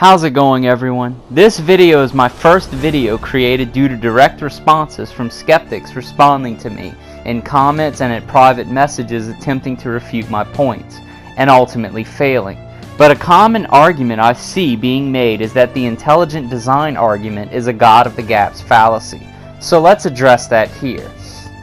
How's it going, everyone? This video is my first video created due to direct responses from skeptics responding to me in comments and at private messages attempting to refute my points, and ultimately failing. But a common argument I see being made is that the intelligent design argument is a God of the Gaps fallacy. So let's address that here.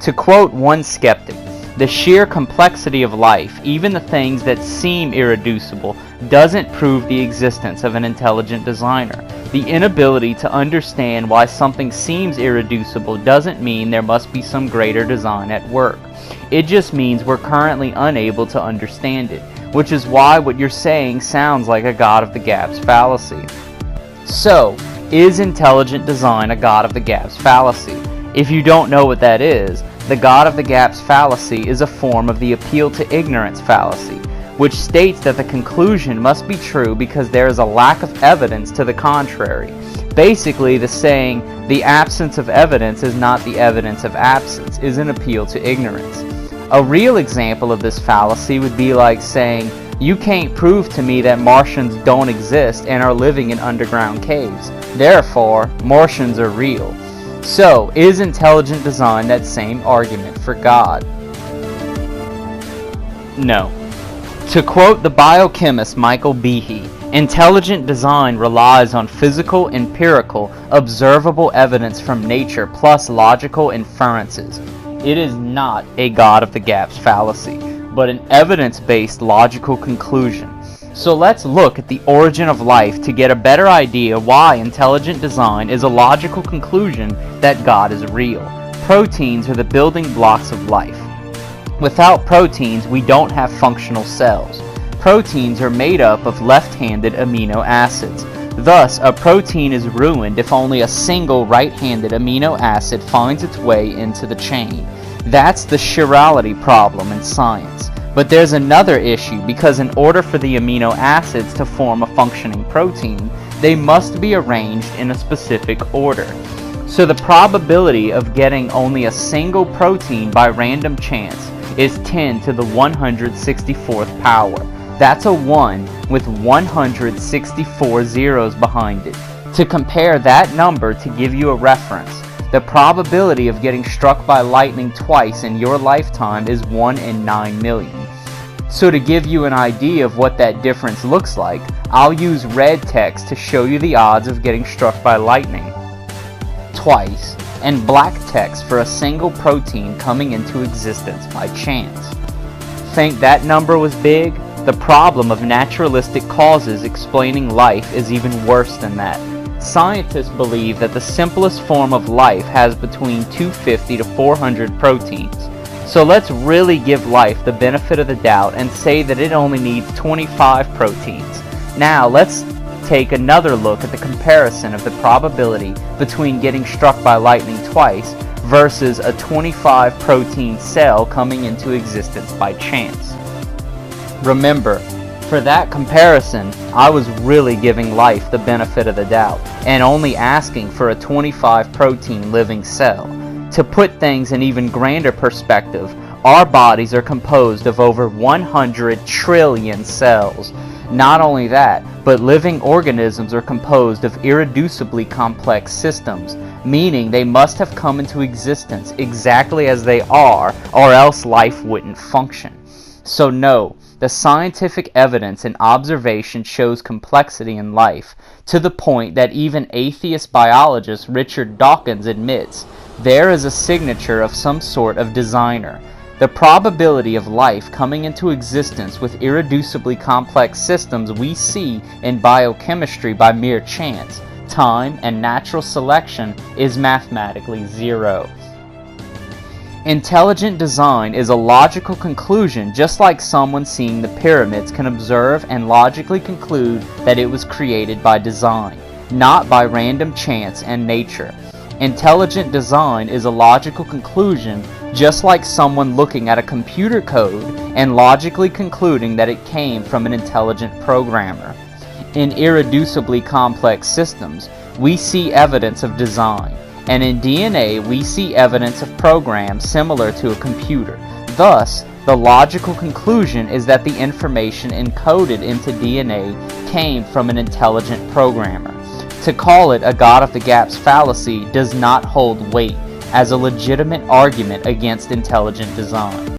To quote one skeptic, "The sheer complexity of life, even the things that seem irreducible, doesn't prove the existence of an intelligent designer. The inability to understand why something seems irreducible doesn't mean there must be some greater design at work. It just means we're currently unable to understand it, which is why what you're saying sounds like a God of the Gaps fallacy." So, is intelligent design a God of the Gaps fallacy? If you don't know what that is, the God of the Gaps fallacy is a form of the appeal to ignorance fallacy, which states that the conclusion must be true because there is a lack of evidence to the contrary. Basically, the saying, "the absence of evidence is not the evidence of absence," is an appeal to ignorance. A real example of this fallacy would be like saying, "You can't prove to me that Martians don't exist and are living in underground caves. Therefore, Martians are real." So, is intelligent design that same argument for God? No. To quote the biochemist Michael Behe, intelligent design relies on physical, empirical, observable evidence from nature plus logical inferences. It is not a God of the Gaps fallacy, but an evidence-based logical conclusion. So let's look at the origin of life to get a better idea why intelligent design is a logical conclusion that God is real. Proteins are the building blocks of life. Without proteins, we don't have functional cells. Proteins are made up of left-handed amino acids. Thus, a protein is ruined if only a single right-handed amino acid finds its way into the chain. That's the chirality problem in science. But there's another issue, because in order for the amino acids to form a functioning protein, they must be arranged in a specific order. So the probability of getting only a single protein by random chance is 10 to the 164th power. That's a 1 with 164 zeros behind it. To compare that number to give you a reference, the probability of getting struck by lightning twice in your lifetime is 1 in 9 million. So to give you an idea of what that difference looks like, I'll use red text to show you the odds of getting struck by lightning twice, and black text for a single protein coming into existence by chance. Think that number was big? The problem of naturalistic causes explaining life is even worse than that. Scientists believe that the simplest form of life has between 250 to 400 proteins. So let's really give life the benefit of the doubt and say that it only needs 25 proteins. Now let's take another look at the comparison of the probability between getting struck by lightning twice versus a 25 protein cell coming into existence by chance. Remember, for that comparison, I was really giving life the benefit of the doubt and only asking for a 25 protein living cell. To put things in even grander perspective, our bodies are composed of over 100 trillion cells. Not only that, but living organisms are composed of irreducibly complex systems, meaning they must have come into existence exactly as they are, or else life wouldn't function. So no, the scientific evidence and observation shows complexity in life, to the point that even atheist biologist Richard Dawkins admits there is a signature of some sort of designer. The probability of life coming into existence with irreducibly complex systems we see in biochemistry by mere chance, time, and natural selection is mathematically zero. Intelligent design is a logical conclusion, just like someone seeing the pyramids can observe and logically conclude that it was created by design, not by random chance and nature. Intelligent design is a logical conclusion, just like someone looking at a computer code and logically concluding that it came from an intelligent programmer. In irreducibly complex systems, we see evidence of design, and in DNA we see evidence of programs similar to a computer. Thus, the logical conclusion is that the information encoded into DNA came from an intelligent programmer. To call it a God of the Gaps fallacy does not hold weight as a legitimate argument against intelligent design.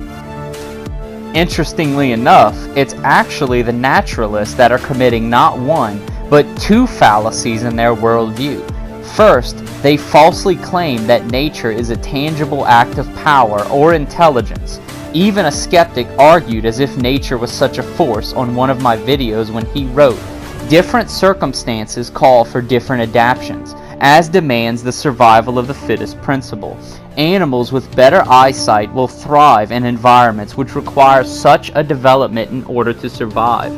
Interestingly enough, it's actually the naturalists that are committing not one, but two fallacies in their worldview. First, they falsely claim that nature is a tangible act of power or intelligence. Even a skeptic argued as if nature was such a force on one of my videos when he wrote, "Different circumstances call for different adaptations, as demands the survival of the fittest principle. Animals with better eyesight will thrive in environments which require such a development in order to survive.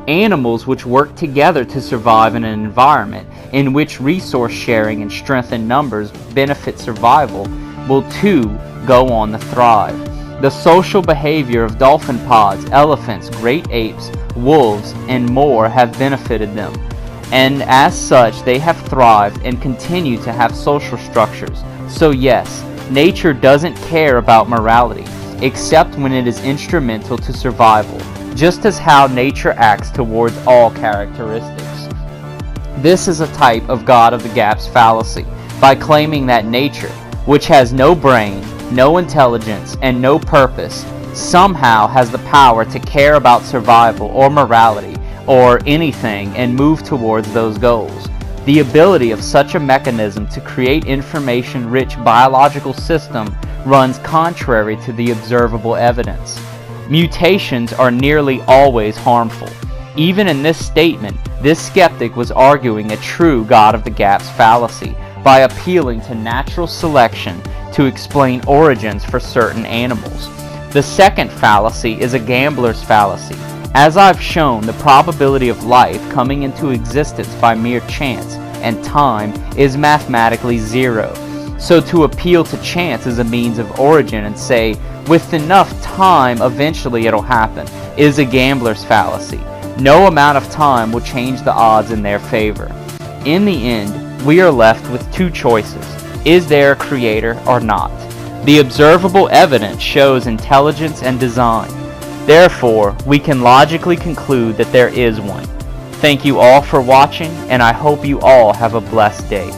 Animals which work together to survive in an environment in which resource sharing and strength in numbers benefit survival will too go on to thrive. The social behavior of dolphin pods, elephants, great apes, wolves, and more have benefited them, and as such they have thrived and continue to have social structures. So yes, nature doesn't care about morality, except when it is instrumental to survival, just as how nature acts towards all characteristics." This is a type of God of the Gaps fallacy, by claiming that nature, which has no brain, no intelligence, and no purpose, somehow has the power to care about survival or morality or anything and move towards those goals. The ability of such a mechanism to create information-rich biological system runs contrary to the observable evidence. Mutations are nearly always harmful. Even in this statement, this skeptic was arguing a true God of the Gaps fallacy by appealing to natural selection to explain origins for certain animals. The second fallacy is a gambler's fallacy. As I've shown, the probability of life coming into existence by mere chance and time is mathematically zero. So to appeal to chance as a means of origin and say, with enough time eventually it'll happen, is a gambler's fallacy. No amount of time will change the odds in their favor. In the end, we are left with two choices. Is there a creator or not? The observable evidence shows intelligence and design. Therefore, we can logically conclude that there is one. Thank you all for watching, and I hope you all have a blessed day.